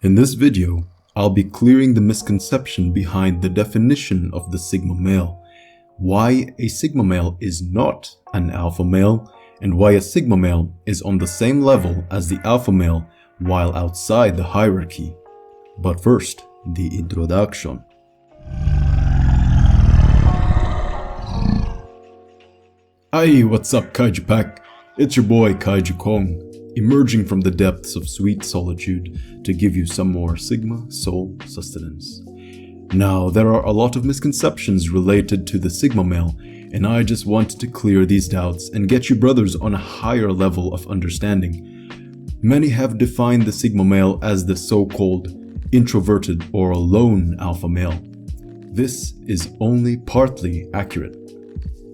In this video, I'll be clearing the misconception behind the definition of the sigma male, why a sigma male is not an alpha male, and why a sigma male is on the same level as the alpha male while outside the hierarchy. But first, the introduction. Hey, what's up Kaiju Pack? It's your boy Kaiju Kong, emerging from the depths of sweet solitude to give you some more Sigma soul sustenance. Now, there are a lot of misconceptions related to the Sigma male, and I just wanted to clear these doubts and get you brothers on a higher level of understanding. Many have defined the Sigma male as the so-called introverted or lone alpha male. This is only partly accurate.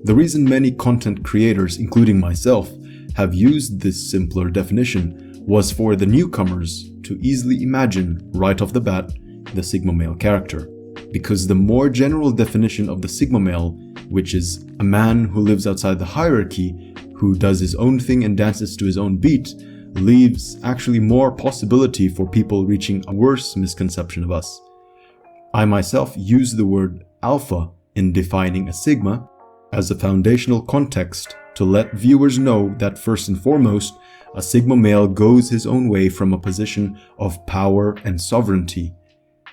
The reason many content creators, including myself, have used this simpler definition was for the newcomers to easily imagine right off the bat the Sigma male character. Because the more general definition of the Sigma male, which is a man who lives outside the hierarchy, who does his own thing and dances to his own beat, leaves actually more possibility for people reaching a worse misconception of us. I myself use the word alpha in defining a sigma as a foundational context to let viewers know that first and foremost, a sigma male goes his own way from a position of power and sovereignty.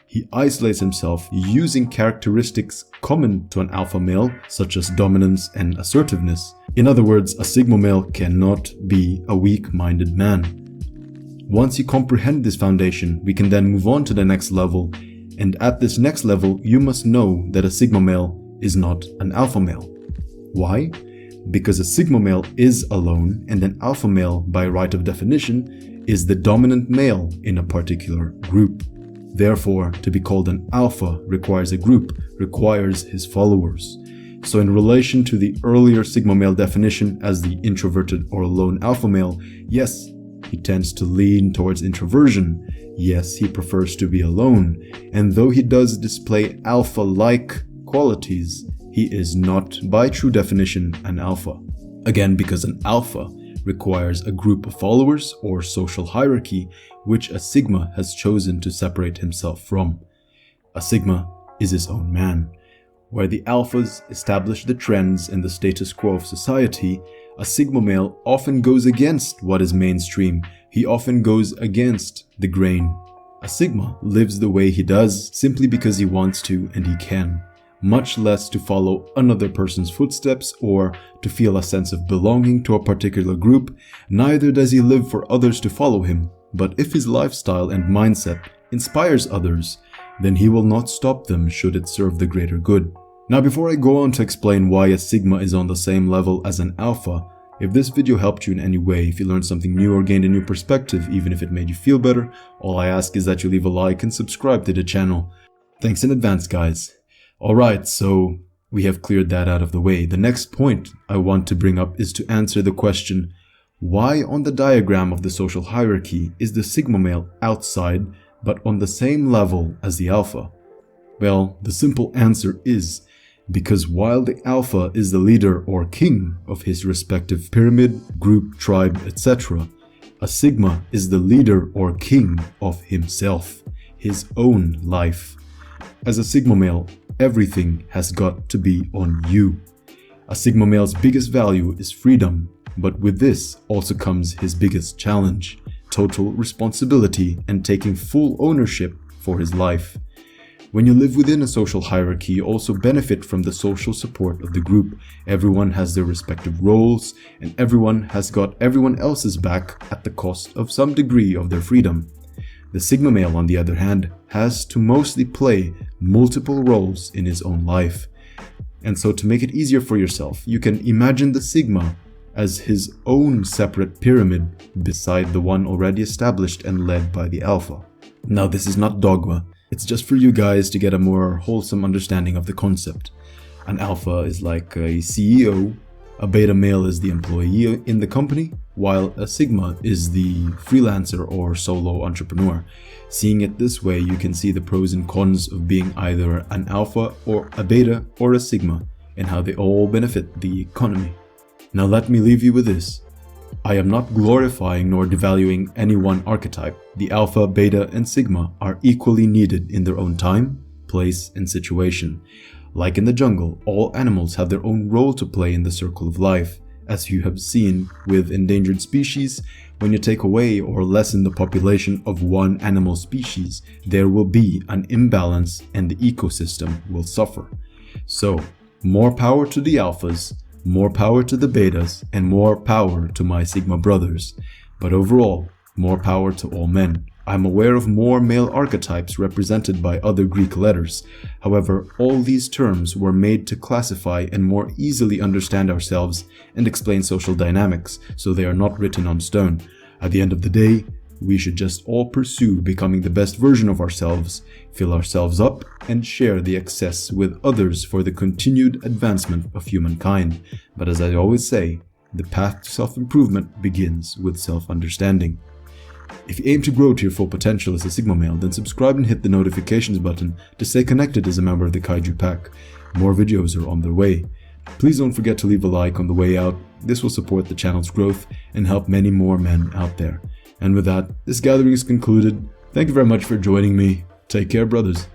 He isolates himself using characteristics common to an alpha male, such as dominance and assertiveness. In other words, a sigma male cannot be a weak-minded man. Once you comprehend this foundation, we can then move on to the next level, and at this next level, you must know that a sigma male is not an alpha male. Why? Because a sigma male is alone, and an alpha male, by right of definition, is the dominant male in a particular group. Therefore, to be called an alpha requires a group, requires his followers. So in relation to the earlier sigma male definition as the introverted or lone alpha male, yes, he tends to lean towards introversion. Yes, he prefers to be alone. And though he does display alpha-like qualities, he is not, by true definition, an alpha. Again, because an alpha requires a group of followers or social hierarchy, which a sigma has chosen to separate himself from. A sigma is his own man. Where the alphas establish the trends and the status quo of society, a sigma male often goes against what is mainstream. He often goes against the grain. A sigma lives the way he does simply because he wants to and he can. Much less to follow another person's footsteps or to feel a sense of belonging to a particular group. Neither does he live for others to follow him, but if his lifestyle and mindset inspires others, then he will not stop them should it serve the greater good. Now, before I go on to explain why a sigma is on the same level as an alpha, if this video helped you in any way, if you learned something new or gained a new perspective, even if it made you feel better, all I ask is that you leave a like and subscribe to the channel. Thanks in advance, guys. Alright, so we have cleared that out of the way. The next point I want to bring up is to answer the question, why on the diagram of the social hierarchy is the sigma male outside but on the same level as the alpha? Well, the simple answer is because while the alpha is the leader or king of his respective pyramid, group, tribe, etc., a sigma is the leader or king of himself, his own life. As a sigma male, everything has got to be on you. A sigma male's biggest value is freedom, but with this also comes his biggest challenge, total responsibility and taking full ownership for his life. When you live within a social hierarchy, you also benefit from the social support of the group. Everyone has their respective roles, and everyone has got everyone else's back at the cost of some degree of their freedom. The sigma male, on the other hand, has to mostly play multiple roles in his own life. And so to make it easier for yourself, you can imagine the sigma as his own separate pyramid beside the one already established and led by the alpha. Now, this is not dogma. It's just for you guys to get a more wholesome understanding of the concept. An alpha is like a CEO, a beta male is the employee in the company, while a sigma is the freelancer or solo entrepreneur. Seeing it this way, you can see the pros and cons of being either an alpha or a beta or a sigma, and how they all benefit the economy. Now let me leave you with this. I am not glorifying nor devaluing any one archetype. The Alpha, Beta, and Sigma are equally needed in their own time, place, and situation. Like in the jungle, all animals have their own role to play in the circle of life. As you have seen with endangered species, when you take away or lessen the population of one animal species, there will be an imbalance and the ecosystem will suffer. So, more power to the alphas, more power to the betas, and more power to my Sigma brothers. But overall, more power to all men. I'm aware of more male archetypes represented by other Greek letters. However, all these terms were made to classify and more easily understand ourselves and explain social dynamics, so they are not written on stone. At the end of the day, we should just all pursue becoming the best version of ourselves, fill ourselves up, and share the excess with others for the continued advancement of humankind. But as I always say, the path to self-improvement begins with self-understanding. If you aim to grow to your full potential as a Sigma male, then subscribe and hit the notifications button to stay connected as a member of the Kaiju Pack. More videos are on their way. Please don't forget to leave a like on the way out. This will support the channel's growth and help many more men out there. And with that, this gathering is concluded. Thank you very much for joining me. Take care, brothers.